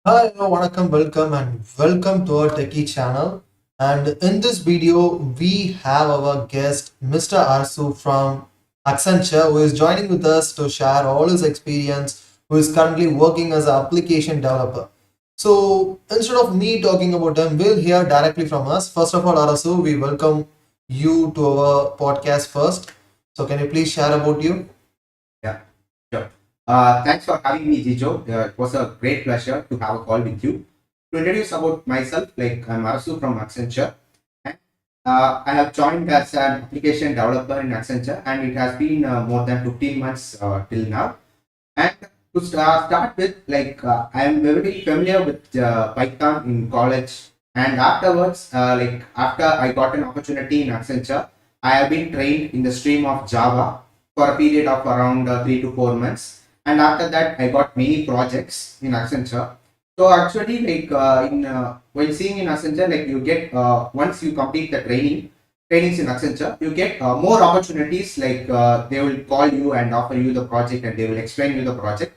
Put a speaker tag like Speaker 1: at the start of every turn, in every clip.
Speaker 1: Hi, hello, vanakkam, welcome to our Techie channel. And in this video, we have our guest, Mr. Arasu from Accenture, who is joining with us to share all his experience, who is currently working as an application developer. So instead of me talking about him, we'll hear directly from us. First of all, Arasu, we welcome you to our podcast first. So can you please share about you?
Speaker 2: Yeah, sure. Thanks for having me, Jijo. It was a great pleasure to have a call with you. To introduce about myself, I'm Arasu from Accenture. And, I have joined as an application developer in Accenture, and it has been more than 15 months till now. And to start with, I am very familiar with Python in college, and afterwards, after I got an opportunity in Accenture, I have been trained in the stream of Java for a period of around 3 to 4 months, and after that, I got many projects in Accenture. So actually, while seeing in Accenture, like you get once you complete the trainings in Accenture, you get more opportunities. They will call you and offer you the project, and they will explain you the project.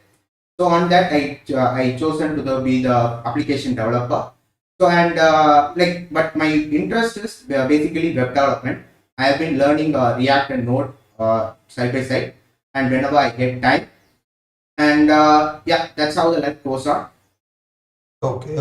Speaker 2: So on that, I chosen to be the application developer. So and but my interest is basically web development. I have been learning React and Node side by side, and whenever I get time, and yeah, that's how the life goes on.
Speaker 1: Okay.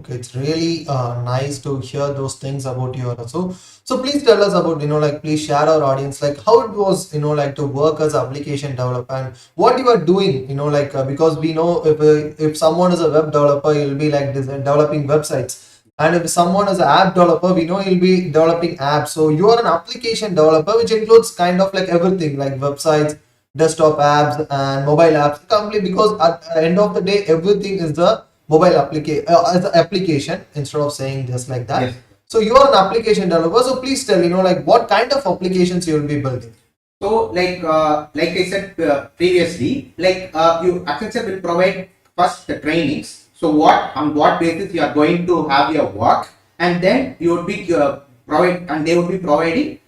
Speaker 1: It's really nice to hear those things about you also. So please tell us about, please share our audience, like how it was, like to work as application developer and what you are doing, because we know if someone is a web developer, he'll be like developing websites. And if someone is an app developer, we know he'll be developing apps. So you are an application developer, which includes kind of like everything, like websites, desktop apps, and mobile apps. Completely, because at the end of the day, everything is the mobile as an application instead of saying just like that.
Speaker 2: Yes.
Speaker 1: So you are an application developer. So please tell, like what kind of applications you will be building.
Speaker 2: So, like I said previously, you Accenture will provide first the trainings. So, what basis you are going to have your work, and then you would be and they would be providing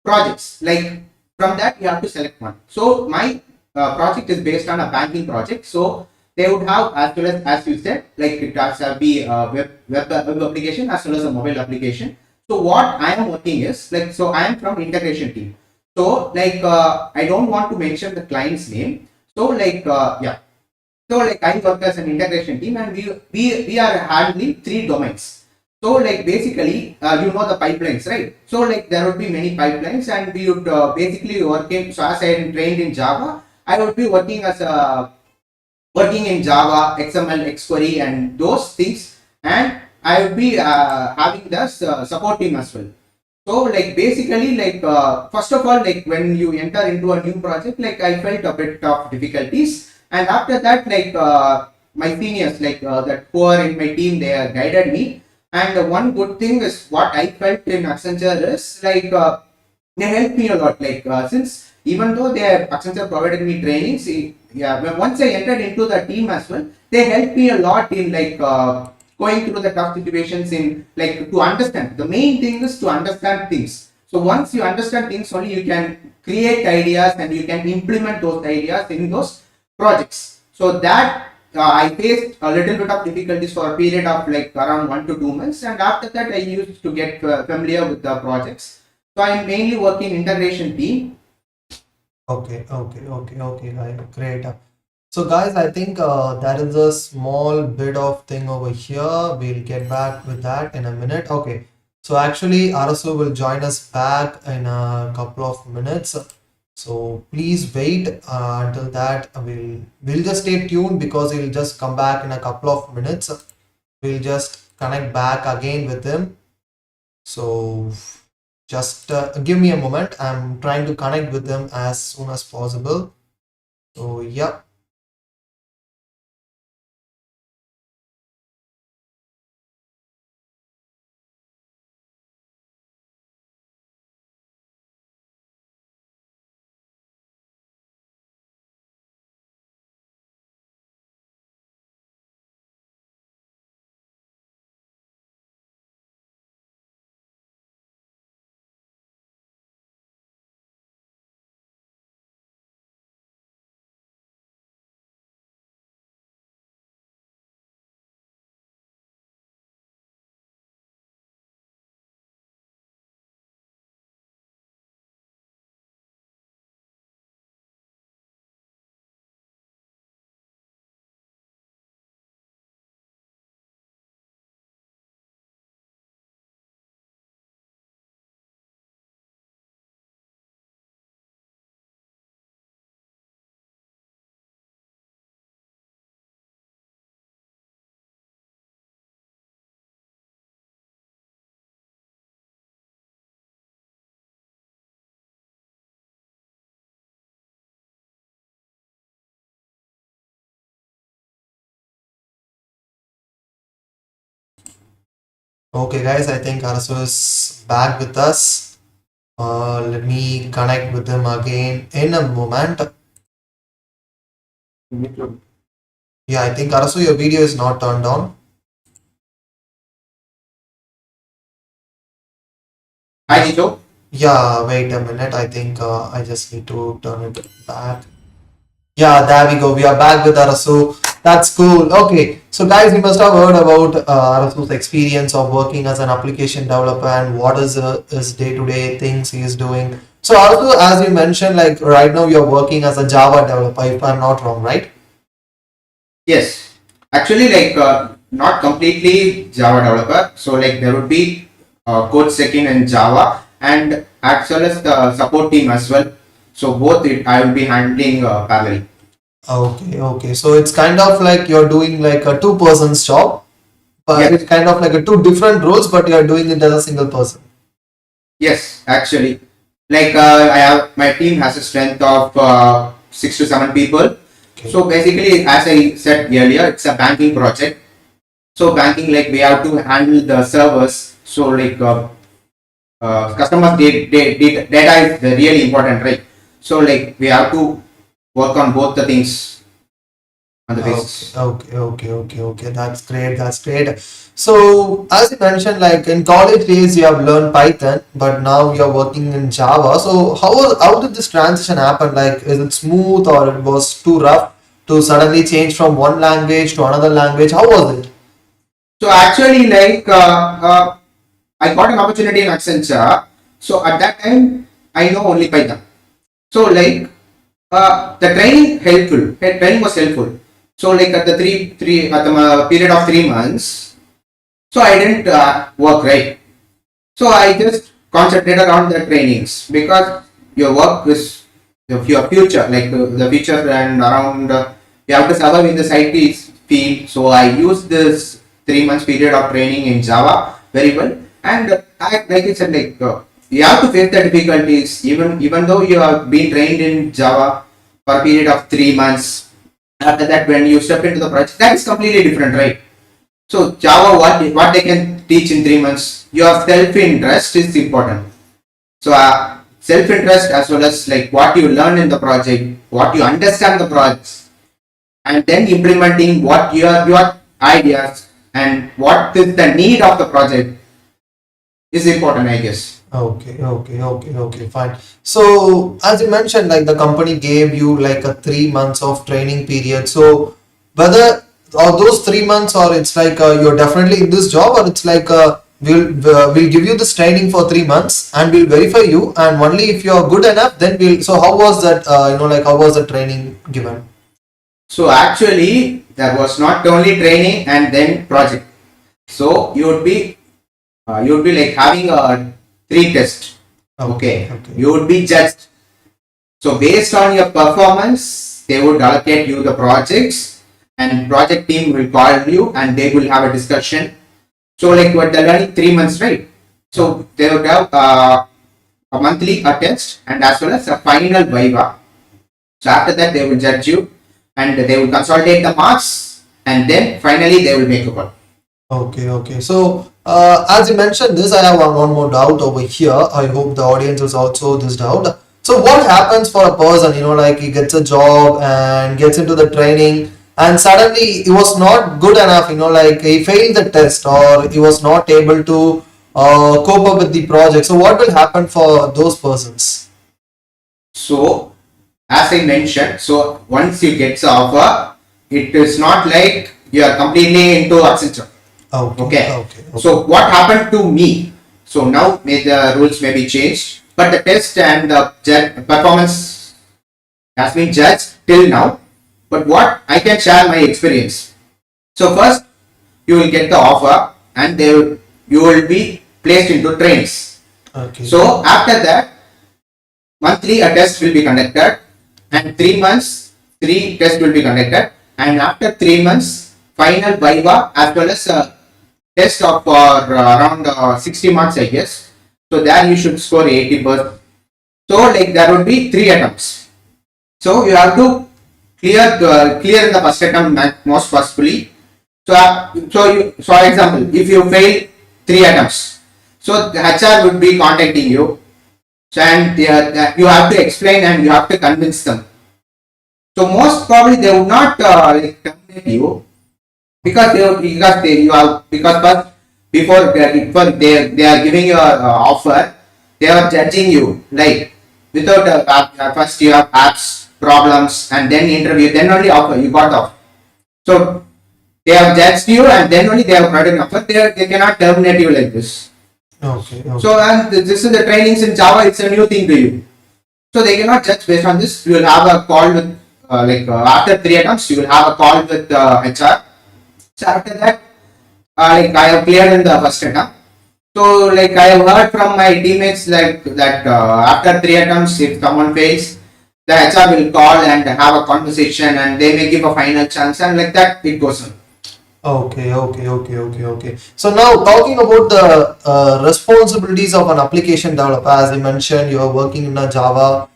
Speaker 2: projects. Like from that, you have to select one. So, my project is based on a banking project. So, they would have, as you said, like it has to be a web application as well as a mobile application. So what I am working is I am from integration team. So I don't want to mention the client's name. So yeah. So I work as an integration team, and we are handling three domains. So basically, you know the pipelines, right? So there would be many pipelines, and we would basically working. So as I am trained in Java, I would be working in Java, XML, XQuery, and those things, and I would be having the support team as well. So basically first of all, when you enter into a new project, I felt a bit of difficulties, and after that my seniors that who are in my team, they guided me. And one good thing is what I felt in Accenture is they helped me a lot. Since even though they have Accenture provided me trainings, yeah, once I entered into the team as well, they helped me a lot in going through the tough situations, in to understand. The main thing is to understand things. So once you understand things, only you can create ideas and you can implement those ideas in those projects. So that I faced a little bit of difficulties for a period of around 1 to 2 months, and after that I used to get familiar with the projects. So I'm mainly working integration team.
Speaker 1: Okay. Great. So guys, I think that is a small bit of thing over here. We'll get back with that in a minute. Okay. So actually, Arasu will join us back in a couple of minutes. So please wait until that. We'll just stay tuned because he'll just come back in a couple of minutes. We'll just connect back again with him. So just give me a moment. I'm trying to connect with him as soon as possible. So yeah. Okay, guys, I think Arasu is back with us. Let me connect with him again in a moment. Yeah, I think Arasu, your video is not turned on.
Speaker 2: Hi, Nico.
Speaker 1: Yeah, wait a minute. I think I just need to turn it back. Yeah, there we go. We are back with Arasu. That's cool. Okay, so guys, you must have heard about Arasu's experience of working as an application developer and what is his day-to-day things he is doing. So Arasu, as you mentioned, like right now you're working as a Java developer, if I'm not wrong, right?
Speaker 2: Yes, actually, not completely Java developer. So, like, there would be code checking in Java and as well as the support team as well. So, both I will be handling parallel.
Speaker 1: Okay, okay. So it's kind of like you're doing like a two-person's job, but
Speaker 2: Yeah,
Speaker 1: it's kind of like a two different roles, but you're doing it as a single person.
Speaker 2: yes, actually, I have my team has a strength of 6 to 7 people.
Speaker 1: Okay.
Speaker 2: So, basically, as I said earlier, it's a banking project. So, banking, like, we have to handle the servers. So, customers data is really important, right? So like we have to work on both the things on the
Speaker 1: Okay,
Speaker 2: basis.
Speaker 1: okay, okay, okay, okay. That's great. That's great. So, as you mentioned, like in college days, you have learned Python, but now you're working in Java. So, how did this transition happen? Like, is it smooth or it was too rough to suddenly change from one language to another language? How was it?
Speaker 2: So actually I got an opportunity in Accenture. So at that time I know only Python. So the training was helpful. So like at the three at the period of 3 months, so I didn't work right. So I just concentrated on the trainings because your work is your future, the future and around you have to survive in the IT field. So I used this 3 months period of training in Java very well, and like I said, you have to face the difficulties even though you have been trained in Java for a period of 3 months. After that, when you step into the project, that is completely different, right? So Java, what they can teach in 3 months, your self interest is important. So self interest as well as like what you learn in the project, what you understand the project, and then implementing what your ideas and what is the need of the project is important, I guess.
Speaker 1: Okay, okay, okay, okay, fine. So, as you mentioned, like the company gave you like a 3 months of training period. So, whether or those 3 months, or it's like you're definitely in this job, or it's like we'll give you this training for 3 months and we'll verify you, and only if you're good enough, then we'll. So, how was that? Like how was the training given?
Speaker 2: So actually, there was not only training and then project. So you would be like having a three test.
Speaker 1: Okay,
Speaker 2: Okay,
Speaker 1: okay,
Speaker 2: you would be judged. So based on your performance, they would allocate you the projects, and project team will call you and they will have a discussion. So like what they're learning 3 months, right?
Speaker 1: yeah.
Speaker 2: So they would have a monthly a test and as well as a final viva. So after that they will judge you and they will consolidate the marks and then finally they will make a call.
Speaker 1: Okay, okay. So, as you mentioned this, I have one more doubt over here. I hope the audience is also this doubt. So, what happens for a person, like he gets a job and gets into the training, and suddenly he was not good enough, like he failed the test or he was not able to cope up with the project. So, what will happen for those persons?
Speaker 2: So as I mentioned, so once you get the offer, it is not like you are completely into Accenture.
Speaker 1: Okay,
Speaker 2: Okay.
Speaker 1: okay, okay.
Speaker 2: So what happened to me? So now the rules may be changed, but the test and the performance has been judged till now. But what I can share my experience. So first you will get the offer and you will be placed into trains.
Speaker 1: Okay.
Speaker 2: So after that, monthly a test will be conducted and 3 months three tests will be conducted and after 3 months final viva as well as a test of for around 60 marks I guess. So there you should score 80%. So like there would be three attempts. So you have to clear in the first attempt most possibly. So for example, if you fail 3 attempts. So the HR would be contacting you, so, and you have to explain and you have to convince them. So most probably they would not like terminate you because first before they are giving you an offer, they are judging you like without first you have apps problems and then interview, then only offer you got off. So they have judged you and then only they have provided an offer. They cannot terminate you like this.
Speaker 1: Okay, okay.
Speaker 2: So and this is the trainings in Java. It's a new thing to you. So they cannot judge based on this. You will have a call with after 3 attempts. You will have a call with HR. So after that, like I have cleared in the first attempt. So like I have heard from my teammates like that after 3 attempts, if someone fails, the HR will call and have a conversation and they may give a final chance and like that it goes on.
Speaker 1: Okay. So now talking about the responsibilities of an application developer, as I mentioned, you are working in a Java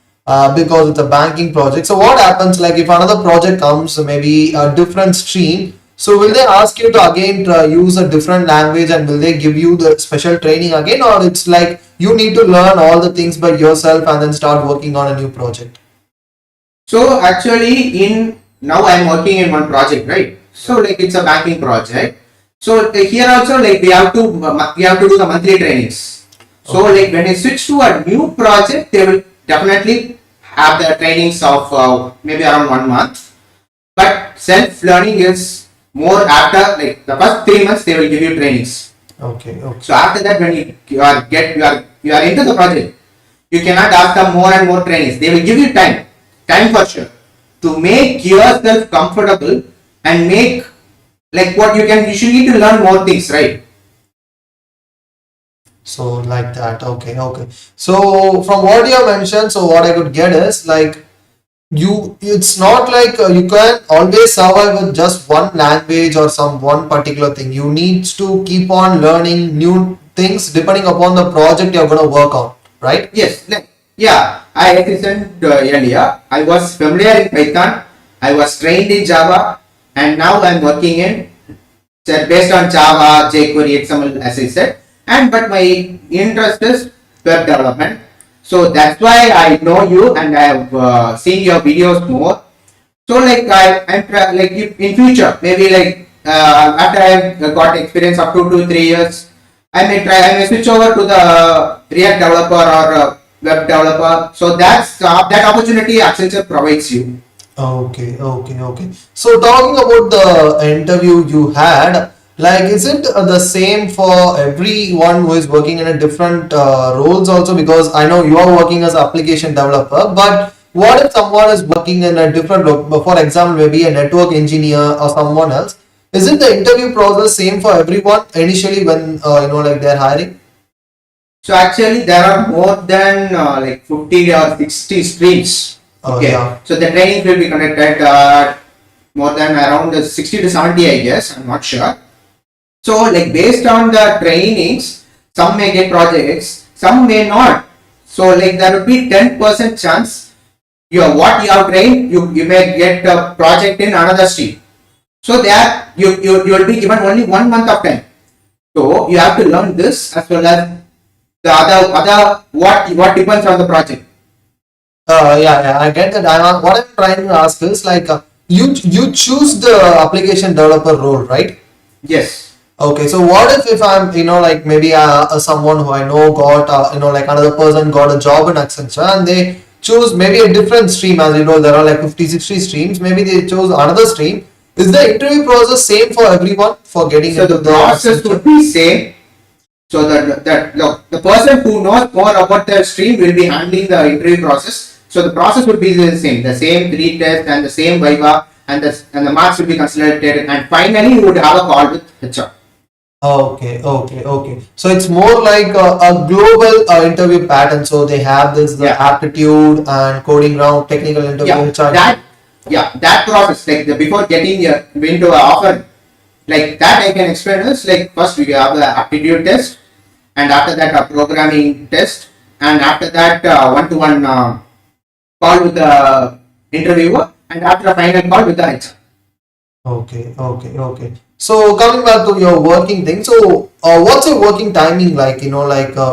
Speaker 1: because it's a banking project. So what happens like if another project comes, maybe a different stream, so will they ask you to again use a different language and will they give you the special training again, or it's like you need to learn all the things by yourself and then start working on a new project?
Speaker 2: So actually in now I am working in one project, right? So like it's a banking project. So here also like we have to do the monthly trainings. So like when I switch to a new project, they will definitely have the trainings of maybe around 1 month. But self learning is more after like the first 3 months they will give you trainings.
Speaker 1: Okay.
Speaker 2: So after that when you are into the project, you cannot ask them more and more trainings. They will give you time for sure to make yourself comfortable and make like what you should need to learn more things, right?
Speaker 1: So like that. Okay. So from what you have mentioned, so what I could get is like it's not like you can always survive with just one language or some one particular thing. You need to keep on learning new things depending upon the project you're going to work on, right?
Speaker 2: Yes, like yeah, I mentioned earlier. I was familiar in Python. I was trained in Java, and now I'm working in based on Java, jQuery, XML, as I said. And but my interest is web development. So that's why I know you and I have seen your videos more. So like like in future maybe like after I have got experience up to 2 3 years, I may switch over to the React developer or web developer. So that opportunity Accenture provides you.
Speaker 1: Okay. So talking about the interview you had, like, is it the same for everyone who is working in a different roles also? Because I know you are working as application developer, but what if someone is working in a different role? For example, maybe a network engineer or someone else. Isn't the interview process same for everyone initially when like they're hiring?
Speaker 2: So actually there are more than like 50 or 60 streams.
Speaker 1: Oh
Speaker 2: Okay.
Speaker 1: yeah.
Speaker 2: So the training will be conducted more than around 60 to 70 I guess. I'm not sure. So like based on the trainings, some may get projects, some may not. So like there would be 10% chance what you have trained, you may get a project in another stream. So there you will be given only 1 month of time. So you have to learn this as well as the other what depends on the project.
Speaker 1: Yeah, I get that. What I'm trying to ask is like you choose the application developer role, right?
Speaker 2: Yes.
Speaker 1: Okay, so what if I'm like maybe someone who I know got like another person got a job in Accenture and they choose maybe a different stream, as you know there are like 50 60 streams, maybe they chose another stream. Is the interview process same for everyone for getting
Speaker 2: So
Speaker 1: into
Speaker 2: the
Speaker 1: the
Speaker 2: process
Speaker 1: Accenture?
Speaker 2: would be same. So that look, the person who knows more about the stream will be handling the interview process. So the process would be the same 3 tests and the same viva and the marks will be considered and finally you would have a call with HR.
Speaker 1: Okay. So it's more like a global interview pattern. So they have this the
Speaker 2: Yeah.
Speaker 1: aptitude and coding round, technical interview,
Speaker 2: Yeah,
Speaker 1: HR.
Speaker 2: that process like before getting into an offer like that I can explain is like first we have the aptitude test and after that a programming test and after that one-to-one call with the interviewer and after a final call with the HR.
Speaker 1: Okay. So coming back to your working thing, so what's your working timing like?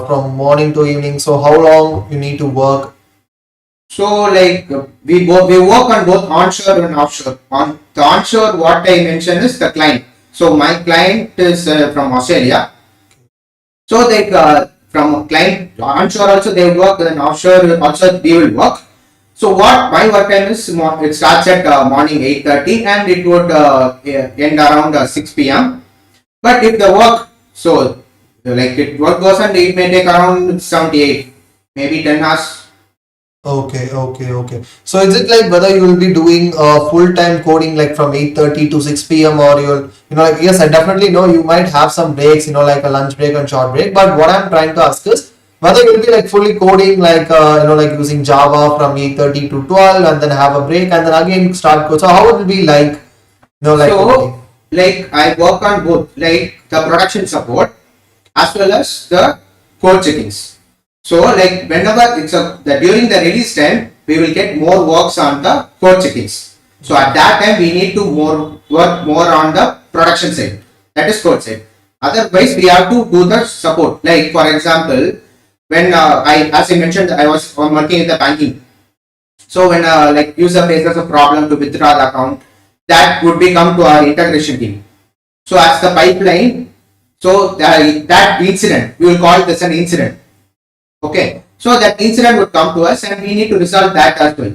Speaker 1: From morning to evening. So how long you need to work?
Speaker 2: So like we work on both onshore and offshore. On the onshore, what I mentioned is the client. So my client is from Australia. So like from client onshore also they will work, and offshore also we will work. So what my work time is, it starts at morning 8:30 and it would end around 6 p.m. But if the work, so like it work goes on, it may take around 78, maybe 10 hours.
Speaker 1: Okay. So is it like whether you will be doing full-time coding like from 8:30 to 6 p.m. or like yes, I definitely know you might have some breaks, like a lunch break and short break. But what I'm trying to ask is whether you'll be like fully coding like like using Java from 8:30 to 12 and then have a break and then again start code. So how it will be like, like
Speaker 2: So
Speaker 1: coding?
Speaker 2: like I work on both, like the production support as well as the code checkings. So like whenever it's during the release time, we will get more works on the code checkings. So at that time, we need to work more on the production side, that is code side. Otherwise, we have to do the support. Like for example, when as I mentioned, I was working in the banking. So when like user faces a problem to withdraw the account, that would be come to our integration team. So as the pipeline, so that incident, we will call this an incident. Okay. So that incident would come to us and we need to resolve that as well.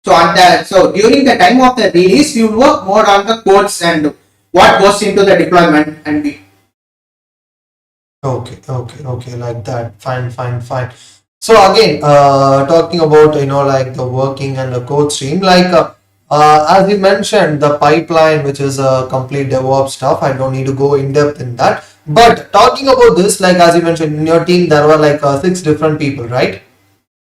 Speaker 2: So on that, so during the time of the release, we will work more on the codes and what goes into the deployment and we,
Speaker 1: Okay, like that. Fine. So again, talking about like the working and the code stream, like as you mentioned, the pipeline, which is a complete DevOps stuff. I don't need to go in depth in that. But talking about this, like as you mentioned, in your team there were like six different people, right?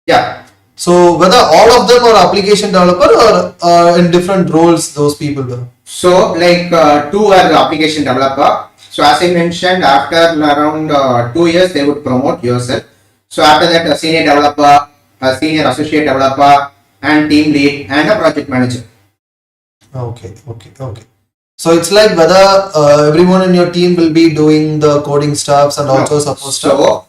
Speaker 2: yeah.
Speaker 1: So whether all of them are application developer or in different roles, those people were.
Speaker 2: So like two are application developer. So as I mentioned, after around 2 years, they would promote yourself. So after that, a senior developer, a senior associate developer, and team lead, and a project manager.
Speaker 1: Okay. So it's like whether everyone in your team will be doing the coding stuffs and also
Speaker 2: No.
Speaker 1: support stuff.
Speaker 2: So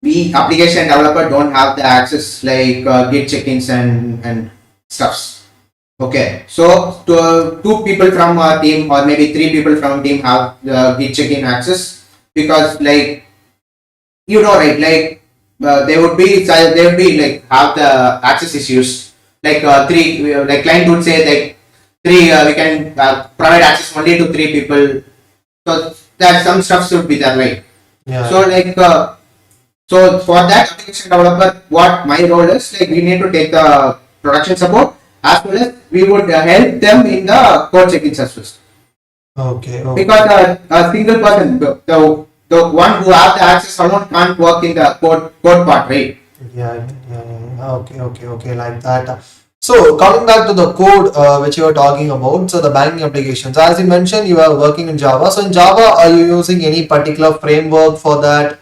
Speaker 2: we application developer don't have the access like git check-ins and stuffs. Okay, so two people from our team or maybe three people from team have the git check-in access because like right, like they would be like have the access issues like three like client would say like three we can provide access only to three people, so that some stuff should be there, right?
Speaker 1: Yeah.
Speaker 2: So like so for that application developer, what my role is, like we need to take the production support as well as we would help them in the code checking service.
Speaker 1: Okay.
Speaker 2: Because a single person, the one who have the access alone can't work in the code part, right?
Speaker 1: Yeah. Okay. Like that. So coming back to the code which you were talking about, so the banking applications, as you mentioned, you are working in Java. So in Java, are you using any particular framework for that?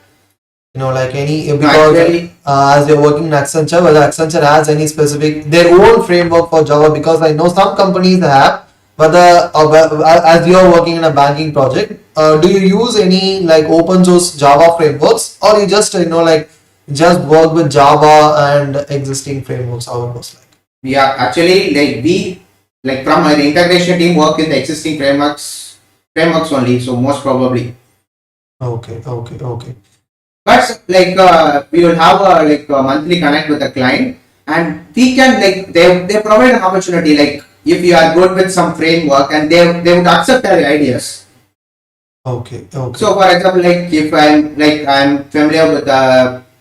Speaker 1: Like any
Speaker 2: No,
Speaker 1: because
Speaker 2: actually,
Speaker 1: as you're working in Accenture, whether Accenture has any specific their own framework for Java, because I know some companies have, whether as you're working in a banking project, do you use any like open source Java frameworks or you just like just work with Java and existing frameworks? How it was like?
Speaker 2: we are actually like we like from our integration team work in the existing frameworks only. So most probably.
Speaker 1: Okay.
Speaker 2: But like we will have a like a monthly connect with the client, and we can like they provide an opportunity like if you are good with some framework and they would accept our ideas.
Speaker 1: Okay.
Speaker 2: So for example, like if I'm familiar with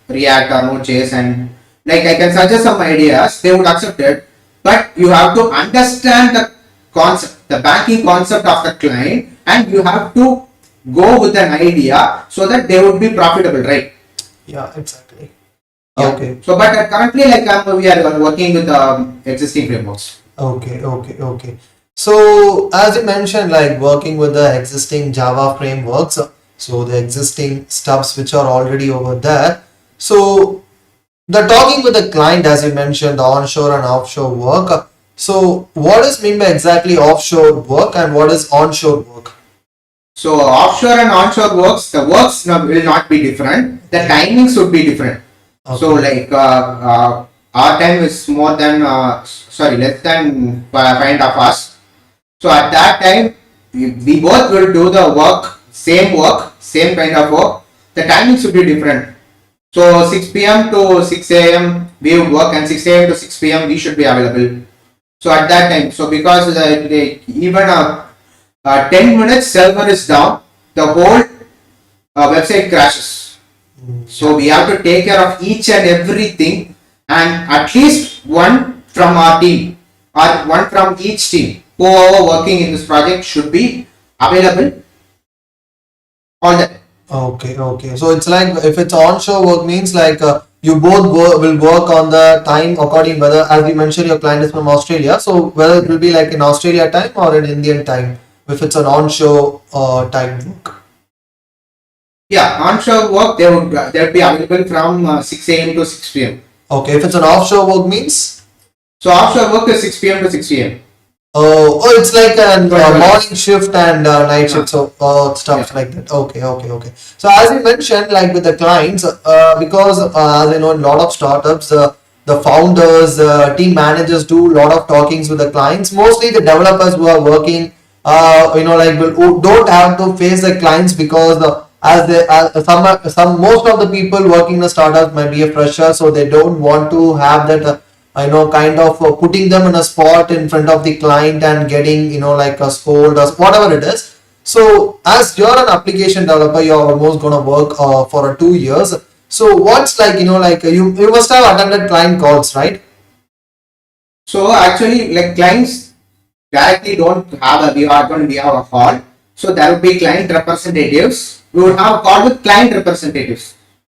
Speaker 2: React or Node.js and like I can suggest some ideas, they would accept it. But you have to understand the concept, the banking concept of the client, and you have to go with an idea so that they would be profitable, right?
Speaker 1: Yeah, exactly.
Speaker 2: Yeah.
Speaker 1: Okay.
Speaker 2: So, but currently, like we are working with existing frameworks.
Speaker 1: Okay. So as you mentioned, like working with the existing Java frameworks, so the existing stuffs which are already over there. So the talking with the client, as you mentioned, the onshore and offshore work. So what is mean by exactly offshore work and what is onshore work?
Speaker 2: So offshore and onshore works, the works will not be different. The timings would be different. So
Speaker 1: Okay.
Speaker 2: like our time is more than less than 5.5 hours. So at that time, we both will do the work, same kind of work. The timings will be different. So 6 p.m. to 6 a.m. we will work, and 6 a.m. to 6 p.m. we should be available. So at that time, so because even 10 minutes server is down, the whole website crashes. So we have to take care of each and everything, and at least one from our team or one from each team whoever working in this project should be available all the time.
Speaker 1: Okay, okay. So it's like if it's onshore work means like you both will work on the time according whether as you mentioned your client is from Australia, so whether it will be like in Australia time or in Indian time if it's an onshore time work.
Speaker 2: Yeah, onshore work they would be available from 6 a.m. to 6 p.m.
Speaker 1: Okay, if it's an offshore work means
Speaker 2: So offshore work is 6 p.m. to 6 p.m.
Speaker 1: it's like a
Speaker 2: 12
Speaker 1: morning
Speaker 2: hours.
Speaker 1: shift and night
Speaker 2: Yeah.
Speaker 1: shift, so
Speaker 2: Yeah.
Speaker 1: stuff like that. Okay, okay, okay. So as you mentioned, like with the clients, because as I know, in a lot of startups, the founders, team managers do a lot of talkings with the clients. Mostly the developers who are working, like who don't have to face the clients because as they some most of the people working in the startups might be a fresher, so they don't want to have that. Kind of putting them in a spot in front of the client and getting, like a scold or whatever it is. So, as you're an application developer, you're almost gonna work for 2 years. So, what's like, you must have attended client calls, right?
Speaker 2: So actually, like clients directly don't have we are going to be have a call. So there will be client representatives. We will have a call with client representatives.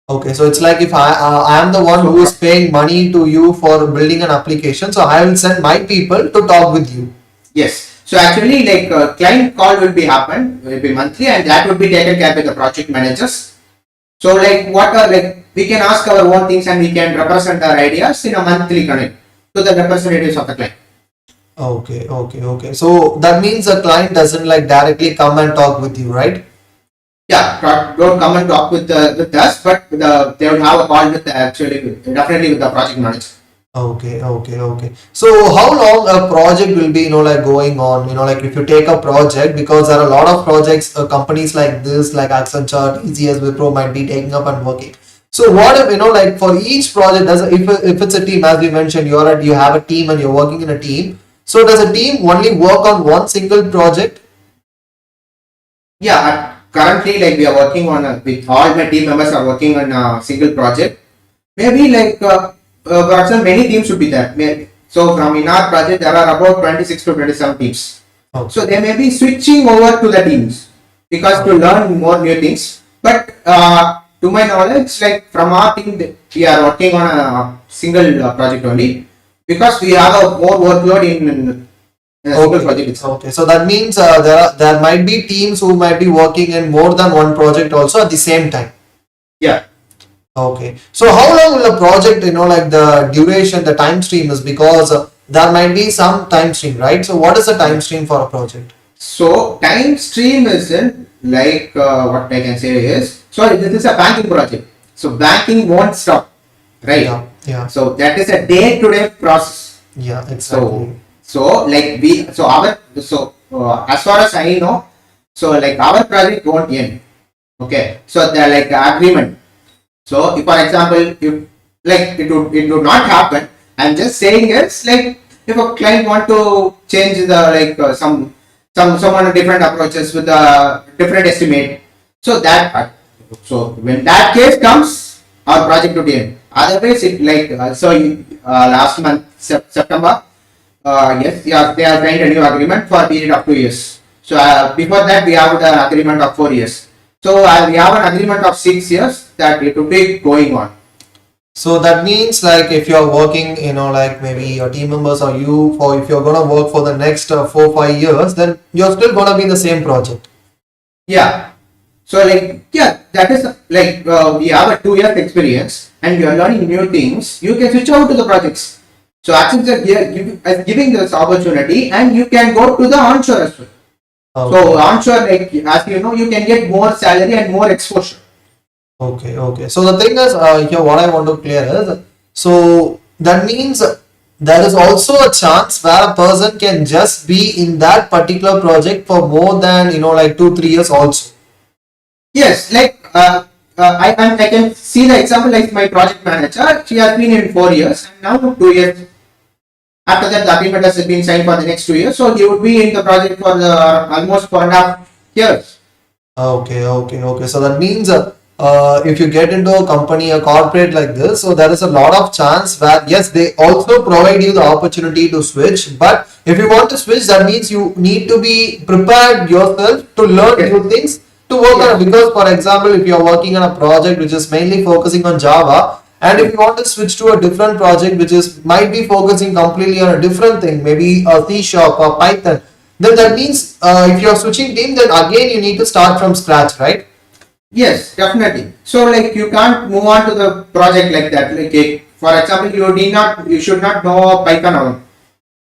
Speaker 1: Okay, so it's like if I am the one
Speaker 2: So
Speaker 1: who is paying money to you for building an application, so I will send my people to talk with you.
Speaker 2: yes. So actually, like client call will be monthly, and that would be taken care by the project managers. So like what are like we can ask our own things and we can represent our ideas in a monthly connect to the representatives of the client.
Speaker 1: Okay, okay, okay. So that means the client doesn't like directly come and talk with you, right?
Speaker 2: Yeah, don't come and talk with us, but they will have a call with definitely with the project manager.
Speaker 1: Okay, okay, okay. So how long a project will be, like going on? Like if you take a project, because there are a lot of projects, companies like this, like Accenture, TCS, Wipro might be taking up and working. So what if, like for each project, if it's a team, as you mentioned, you have a team and you're working in a team. So does a team only work on one single project?
Speaker 2: Yeah, currently like we are working on with all my team members are working on a single project. Maybe like for example, many teams should be there. So from in our project there are about 26 to 27 teams. So
Speaker 1: Okay.
Speaker 2: they may be switching over to the teams because to
Speaker 1: Okay.
Speaker 2: learn more new things. But to my knowledge, like from our team, we are working on a single project only because we have a more workload in a single
Speaker 1: Okay,
Speaker 2: project itself.
Speaker 1: okay. So that means there might be teams who might be working in more than one project also at the same time.
Speaker 2: Yeah.
Speaker 1: Okay. So how long will a project, like the duration, the time stream is because there might be some time stream, right? So what is the time stream for a project?
Speaker 2: So time stream isn't like what I can say is sorry, this is a banking project. So banking won't stop, right?
Speaker 1: Yeah, yeah,
Speaker 2: So that is a day-to-day process.
Speaker 1: yeah,
Speaker 2: So
Speaker 1: exactly.
Speaker 2: like we so our so as far as I know, so like our project won't end. Okay, so they're like agreement. So if for example, if like it would not happen. I'm just saying it's like if a client want to change the like someone different approaches with a different estimate. So so when that case comes, our project would end. Otherwise, it like last month September, yes, yeah, they are signed a new agreement for a period of 2 years. So before that, we have the agreement of 4 years. So we have an agreement of 6 years that it will be going on.
Speaker 1: So that means like if you're working, like maybe your team members or you for if you're gonna work for the next 4 5 years, then you're still gonna be in the same project.
Speaker 2: Yeah. So like yeah, that is like we have a 2 years experience and you are learning new things. You can switch out to the projects. So Accenture is giving this opportunity, and you can go to the onshore as well.
Speaker 1: Okay.
Speaker 2: So onshore, like as you know, you can get more salary and more exposure.
Speaker 1: Okay, okay. So the thing is, here what I want to clear is, so that means there is also a chance where a person can just be in that particular project for more than, like 2, 3 years also.
Speaker 2: Yes, like I can see the example like my project manager. She has been in 4 years and now 2 years. After that, the agreement has been signed for the next 2 years. So he would be in the project for the almost 4.5 years.
Speaker 1: Okay, okay, okay. So that means if you get into a company, a corporate like this, so there is a lot of chance where yes, they also provide you the opportunity to switch. But if you want to switch, that means you need to be prepared yourself to learn
Speaker 2: Yes.
Speaker 1: new things to work on it. Because, for example, if you are working on a project which is mainly focusing on Java, and if you want to switch to a different project which is might be focusing completely on a different thing, maybe a C sharp or Python, then that means if you're switching team, then again you need to start from scratch, right?
Speaker 2: Yes, definitely. So like you can't move on to the project like that. Like for example, you should not know Python alone.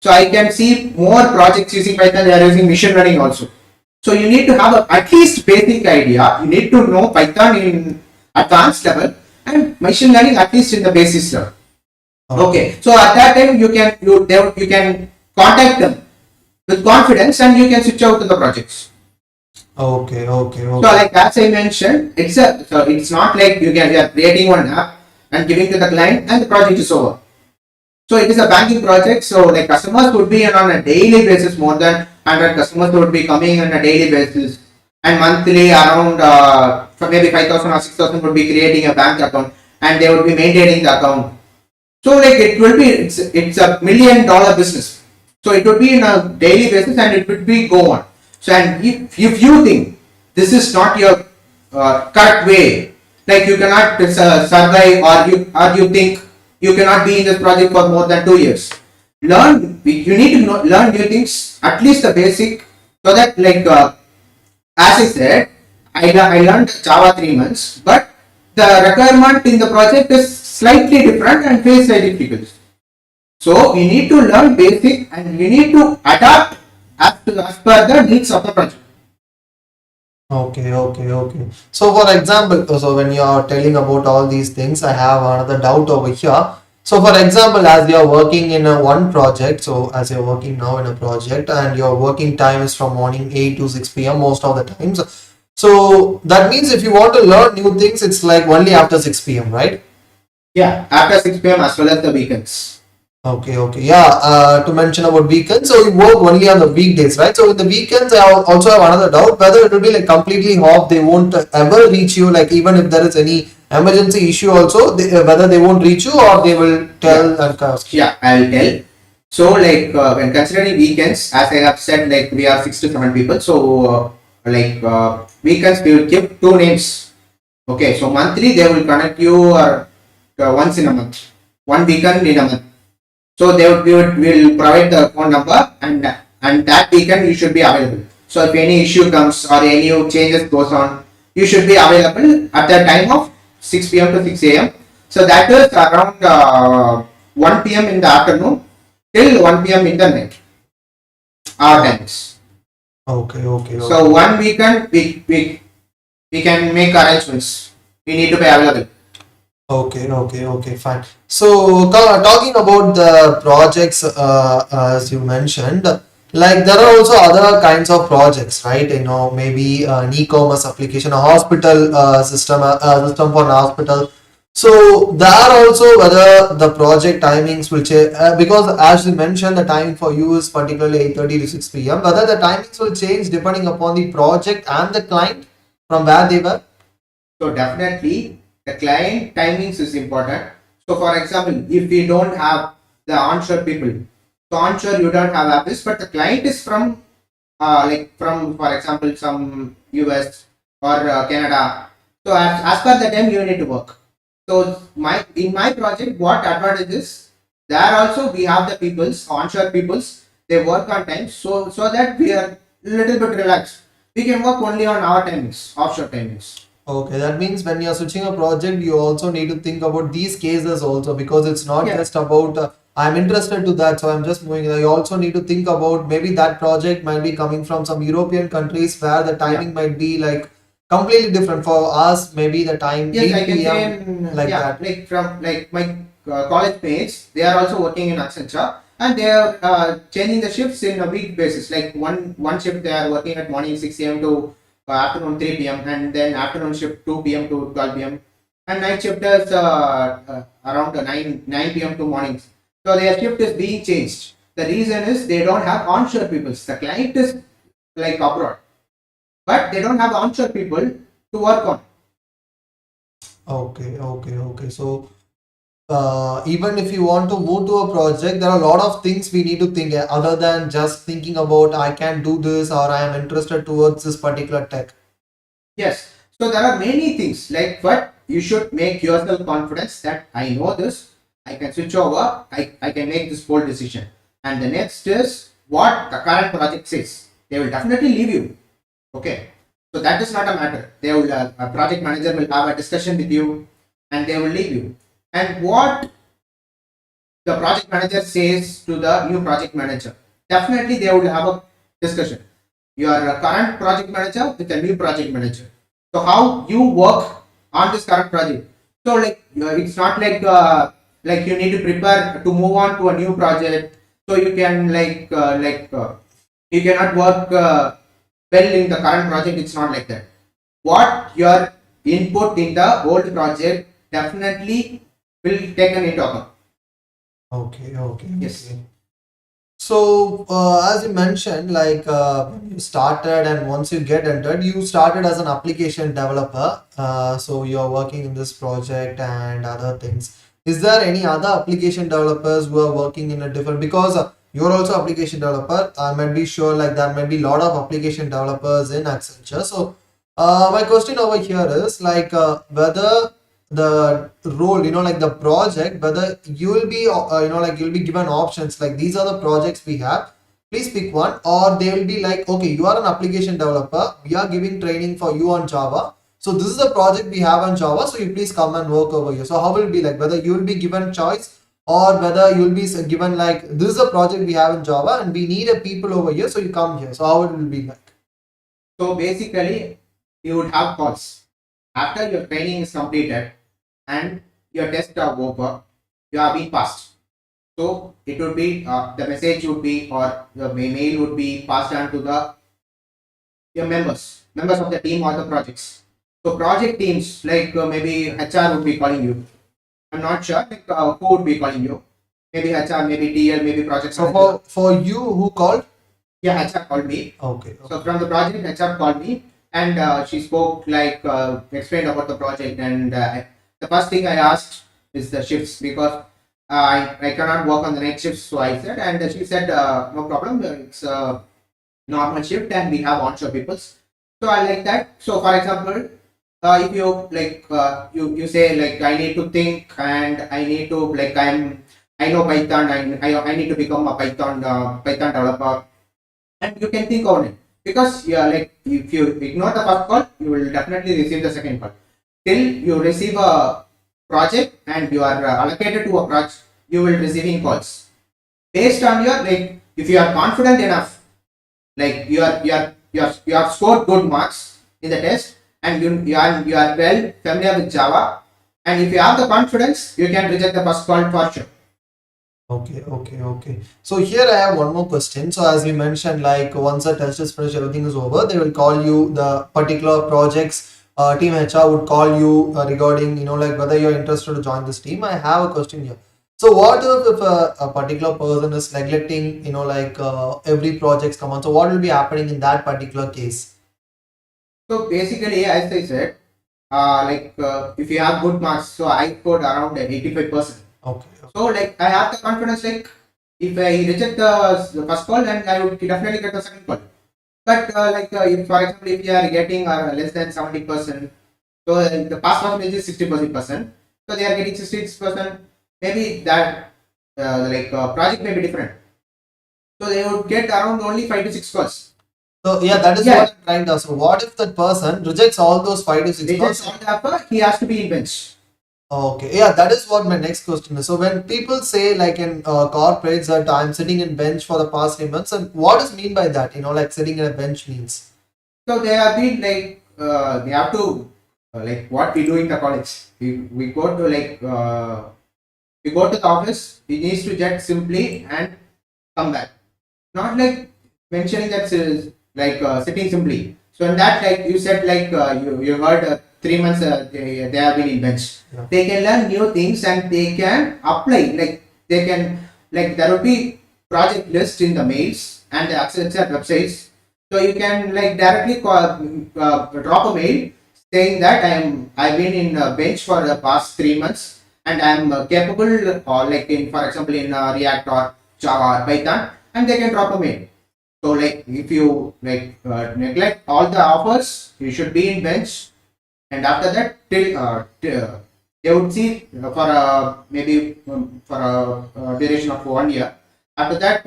Speaker 2: So I can see more projects using Python. They are using machine learning also. So you need to have at least basic idea. You need to know Python in advanced level and machine learning at least in the basis level. Okay. So at that time you can contact them with confidence and you can switch out to the projects.
Speaker 1: Okay, okay,
Speaker 2: So
Speaker 1: okay.
Speaker 2: like as I mentioned, it's not like you are creating one app and giving to the client and the project is over. So it is a banking project. So like customers would be on a daily basis, more than 100 customers would be coming on a daily basis, and monthly around for maybe 5,000 or 6,000 would be creating a bank account and they would be maintaining the account. So like it's a $1 million business. So it would be in a daily basis and it would be go on. So and if you think this is not your correct way, like you cannot survive, or you think you cannot be in this project for more than 2 years. You need to learn new things, at least the basic, so that like as I said, I learned Java 3 months, but the requirement in the project is slightly different and face difficulties. So you need to learn basic and you need to adapt as per the needs of the project.
Speaker 1: Okay, okay, okay. So for example, so when you are telling about all these things, I have another doubt over here. So for example, as you are working in a one project, so as you're working now in a project and your working time is from morning 8 to 6 p.m. most of the times. So that means if you want to learn new things, it's like only after 6 p.m., right?
Speaker 2: Yeah, after 6 p.m. as well as the weekends.
Speaker 1: Okay, okay. Yeah, to mention about weekends, so you work only on the weekdays, right? So in the weekends, I also have another doubt whether it will be like completely off, they won't ever reach you, like even if there is any emergency issue also, whether they won't reach you or they will tell and ask.
Speaker 2: Yeah, I'll tell. So like when considering weekends, as I have said, like we are 6 to 7 people. So weekends we will give two names. Okay, so monthly they will connect you or once in a month, one weekend in a month. So will provide the phone number and that weekend you should be available. So if any issue comes or any changes goes on, you should be available at the time of 6 p.m. to 6 a.m. So that is around 1 p.m. in the afternoon till 1 p.m. in the night. Our times.
Speaker 1: Okay, okay, okay.
Speaker 2: So one weekend we can make arrangements. We need to be available.
Speaker 1: Okay, okay, okay, fine. So, talking about the projects, as you mentioned, like there are also other kinds of projects, right? Maybe an e-commerce application, a hospital system for an hospital. So, there also whether the project timings will change, because as you mentioned, the timing for you is particularly 8:30 to 6 p.m. Whether the timings will change depending upon the project and the client from where they were.
Speaker 2: So definitely the client timings is important. So for example, if we don't have the onshore people, so onshore you don't have office, but the client is from from for example some US or Canada. So as per the time you need to work. So in my project, what advantage is there also we have the peoples onshore peoples, they work on time, so that we are little bit relaxed. We can work only on our timings, offshore timings.
Speaker 1: Okay, that means when you're switching a project, you also need to think about these cases also, because it's not
Speaker 2: Yeah.
Speaker 1: just about I'm interested to that, so I'm just moving. You also need to think about maybe that project might be coming from some European countries where the timing might be like completely different. For us, maybe the time
Speaker 2: Yes, I
Speaker 1: 8
Speaker 2: can say,
Speaker 1: p.m. like
Speaker 2: yeah,
Speaker 1: that.
Speaker 2: like from like my college mates, they are also working in Accenture, and they are changing the shifts in a week basis. Like one shift they are working at morning 6 a.m. to afternoon 3 p.m. and then afternoon shift 2 p.m. to 12 p.m. and night shift is around 9 p.m. to mornings. So their shift is being changed. The reason is they don't have onshore people. The client is like abroad, but they don't have onshore people to work on.
Speaker 1: Okay. So even if you want to move to a project, there are a lot of things we need to think other than just thinking about I can do this or I am interested towards this particular tech.
Speaker 2: Yes. So there are many things like, but you should make yourself confidence that I know this, I can switch over, I can make this bold decision. And the next is what the current project says. They will definitely leave you. Okay. So that is not a matter. They will a project manager will have a discussion with you and they will leave you. And what the project manager says to the new project manager, definitely they will have a discussion. Your current project manager with a new project manager. So how you work on this current project. So like it's not like you need to prepare to move on to a new project. So you can you cannot work well in the current project. It's not like that. What your input in the old project definitely will taken into account.
Speaker 1: Okay.
Speaker 2: Yes.
Speaker 1: So, as you mentioned, like when you started and once you get entered, you started as an application developer. So you're working in this project and other things. Is there any other application developers who are working in a different? Because you're also application developer. I might be sure like there might be a lot of application developers in Accenture. So, my question over here is like whether the role, like the project, whether you will be like you'll be given options like these are the projects we have, please pick one, or they will be like, okay, you are an application developer, we are giving training for you on Java, so this is the project we have on Java, so you please come and work over here. So how will it be like, whether you will be given choice or whether you will be given like this is a project we have in Java and we need a people over here, so you come here, so how it will be like?
Speaker 2: So basically, you would have calls after your training is completed and your test are over. You have been passed. So it would be the message would be or the mail would be passed on to the your members of the team or the projects. So project teams like maybe HR would be calling you. I'm not sure like, who would be calling you. Maybe HR, maybe TL, maybe project
Speaker 1: So
Speaker 2: manager.
Speaker 1: for you, who called?
Speaker 2: Yeah, HR called me.
Speaker 1: Okay.
Speaker 2: So from the project, HR called me and she spoke like explained about the project and the first thing I asked is the shifts because I cannot work on the night shifts. So I said and she said no problem. It's a normal shift and we have onshore people. So I like that. So for example, if you like you say like I need to think and I need to like I know Python and I need to become a Python developer and you can think on it because yeah like if you ignore the first call you will definitely receive the second call till you receive a project and you are allocated to a project you will receiving calls based on your like if you are confident enough like you have scored good marks in the test and you are well familiar with Java and if you have the confidence you can reject the first call for sure.
Speaker 1: Okay. So here I have one more question. So as you mentioned, like once the test is finished, everything is over, they will call you, the particular projects team HR would call you regarding, like whether you're interested to join this team. I have a question here. So what if a particular person is neglecting, like every project's come on? So what will be happening in that particular case?
Speaker 2: So basically as I said if you have good marks so I scored around 85%.
Speaker 1: Okay.
Speaker 2: So like I have the confidence like if I reject the first call then I would definitely get the second call. But if for example if you are getting less than 70%, so the pass percentage is 60%. So they are getting 66%. Maybe that project may be different. So they would get around only 5 to 6 calls.
Speaker 1: So yeah, that is what I'm trying to ask. So what if that person rejects all those 5 to 6
Speaker 2: Rejects
Speaker 1: calls?
Speaker 2: all the offer, he has to be in bench.
Speaker 1: Okay, yeah, that is what my next question is. So when people say like in corporates that I'm sitting in bench for the past 3 months, and what does mean by that? Like sitting in a bench means.
Speaker 2: So they have been like they have to like what we do in the college. We go to we go to the office. We need to just simply and come back. Not like mentioning that sitting simply. So in that, like you said, you heard 3 months they have been in bench.
Speaker 1: Yeah.
Speaker 2: They can learn new things and they can apply. Like they can like there will be project list in the mails and the Accenture websites. So you can like directly drop a mail saying that I've been in bench for the past 3 months and I'm capable or like in for example in React or Java or Python, and they can drop a mail. So like if you like neglect all the offers, you should be in bench, and after that they would see for maybe for a duration of 1 year. After that,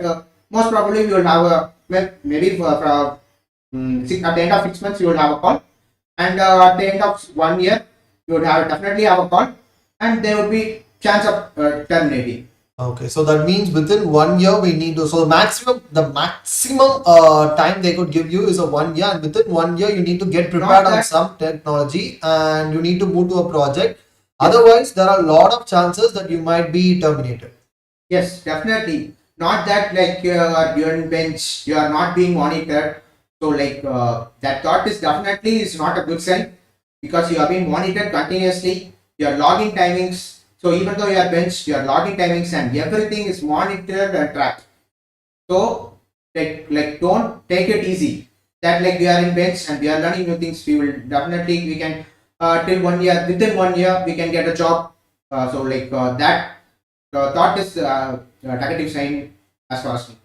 Speaker 2: most probably you will have a well, maybe at the end of 6 months you will have a call, and at the end of 1 year you would have definitely have a call, and there would be chance of terminating.
Speaker 1: Okay, so that means within 1 year we need to. So the maximum time they could give you is a 1 year, and within 1 year you need to get
Speaker 2: Not
Speaker 1: prepared on
Speaker 2: that
Speaker 1: some technology, and you need to move to a project. Otherwise, there are a lot of chances that you might be terminated.
Speaker 2: yes, definitely. Not that like you're in bench, you are not being monitored. So like that thought is definitely is not a good sign because you are being monitored continuously. Your login timings. So even though you are benched, your login timings and everything is monitored and tracked. So like don't take it easy. That like we are in bench and we are learning new things. We will definitely we can till 1 year within 1 year we can get a job. So like that thought is negative sign as far as me.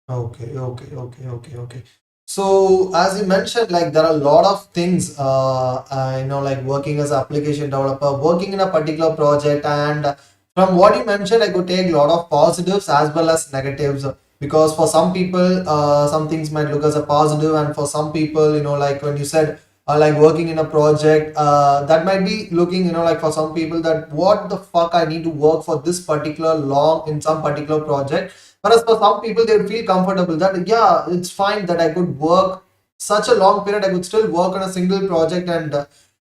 Speaker 1: Okay, okay, okay, okay, okay. So as you mentioned, like there are a lot of things, like working as an application developer, working in a particular project, and from what you mentioned, I could take a lot of positives as well as negatives. Because for some people, some things might look as a positive, and for some people, like when you said, like working in a project, that might be looking, like for some people that what the fuck I need to work for this particular long in some particular project. Whereas for some people, they would feel comfortable that, yeah, it's fine that I could work such a long period, I could still work on a single project and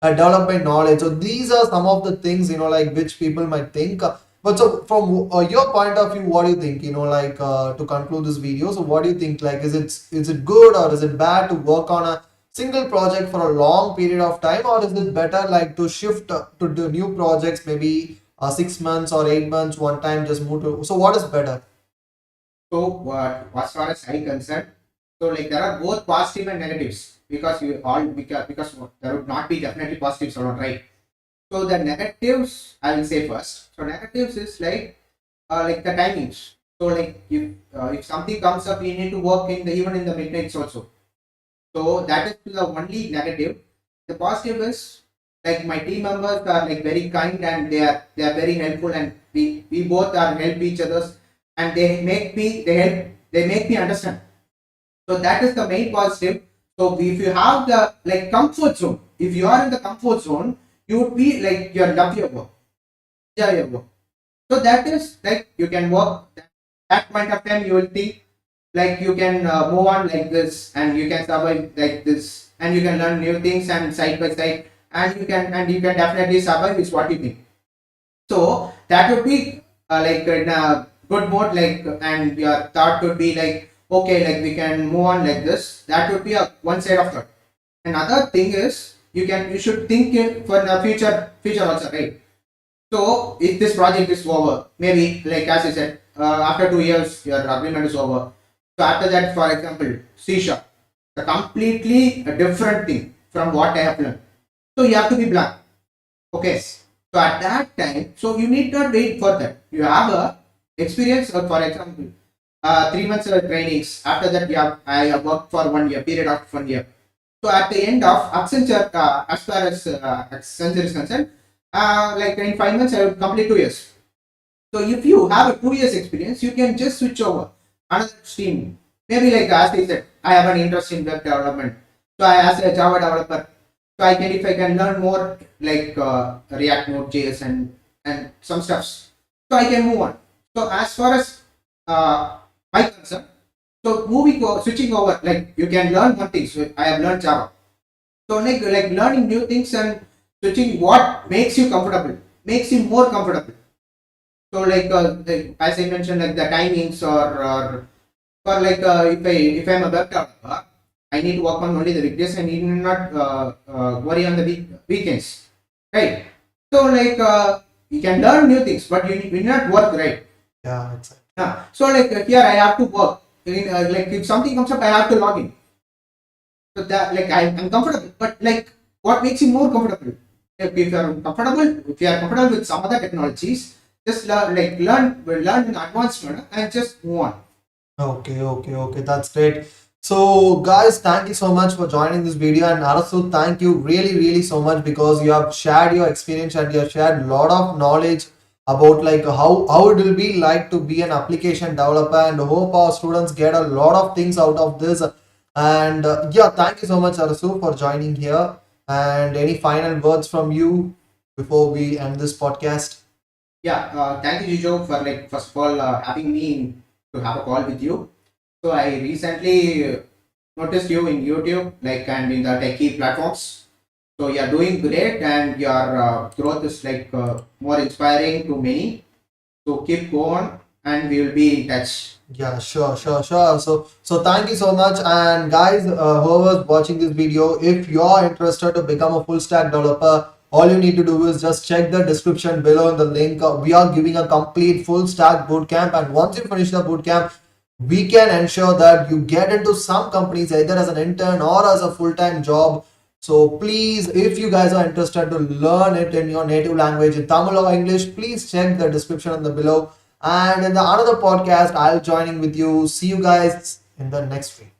Speaker 1: develop my knowledge. So these are some of the things, like which people might think. But so from your point of view, what do you think, to conclude this video? So what do you think, like, is it good or is it bad to work on a single project for a long period of time, or is it better like to shift to the new projects, maybe 6 months or 8 months, one time just move to, so what is better?
Speaker 2: So as far as I concerned, so like there are both positive and negatives because you all because there would not be definitely positives alone, right? So the negatives I will say first. So negatives is like the timings. So like if something comes up, you need to work in the even in the midnights also. So that is the only negative. The positive is like my team members are like very kind and they are very helpful and we both are help each others and they make me understand. So that is the main positive. So if you have the like comfort zone, if you are in the comfort zone, you would be like you love your work, enjoy your work. So that is like you can work that point of time you will think like you can move on like this and you can survive like this and you can learn new things and side by side and you can definitely survive is what you think. So that would be like in a good mode like and your thought would be like okay like we can move on like this. That would be a one side of thought. Another thing is you should think for the future also, right? So if this project is over, maybe like as I said, after 2 years your agreement is over. So after that, for example, C sharp, a completely a different thing from what I have learned. So you have to be blank. Okay. So at that time, so you need not wait for that. You have a experience, for example, 3 months trainings. After that, I have worked for 1 year, period of 1 year. So at the end of Accenture, as far as Accenture is concerned, like in 5 months, I would complete 2 years. So if you have a 2 years experience, you can just switch over another stream. Maybe like as I said, I have an interest in web development. So I as a Java developer. So if I can learn more like React Node.js and some stuffs, so I can move on. So as far as my concern, so switching over, like you can learn one thing. So I have learned Java. So like learning new things and switching what makes you comfortable, makes you more comfortable. So as I mentioned, like the timings or like if I'm a web developer, I need to work on only the weekdays. I need not worry on the weekends, right? So you can learn new things, but you need not work, right?
Speaker 1: Yeah, exactly.
Speaker 2: Yeah. So here I have to work. Like if something comes up, I have to log in. So that like I'm comfortable, but like what makes you more comfortable? If you are comfortable with some other technologies, just learn in advanced manner and just move on.
Speaker 1: Okay. That's great. So, guys, thank you so much for joining this video. And Arasu, thank you really so much because you have shared your experience and you have shared a lot of knowledge about like how it will be like to be an application developer. And hope our students get a lot of things out of this. And yeah, thank you so much, Arasu, for joining here. And any final words from you before we end this podcast?
Speaker 2: Yeah, thank you, Jijo, for like first of all having me to have a call with you. So I recently noticed you in YouTube, like and in the Techieey platforms. So you are doing great, and your growth is like more inspiring to many. So keep going, and we will be in touch.
Speaker 1: Yeah, sure. So thank you so much. And guys, whoever's watching this video, if you're interested to become a full stack developer, all you need to do is just check the description below in the link. We are giving a complete full stack bootcamp, and once you finish the bootcamp, we can ensure that you get into some companies either as an intern or as a full-time job. So please, if you guys are interested to learn it in your native language in Tamil or English, please check the description in the below. And in the another podcast, I'll joining with you. See you guys in the next week.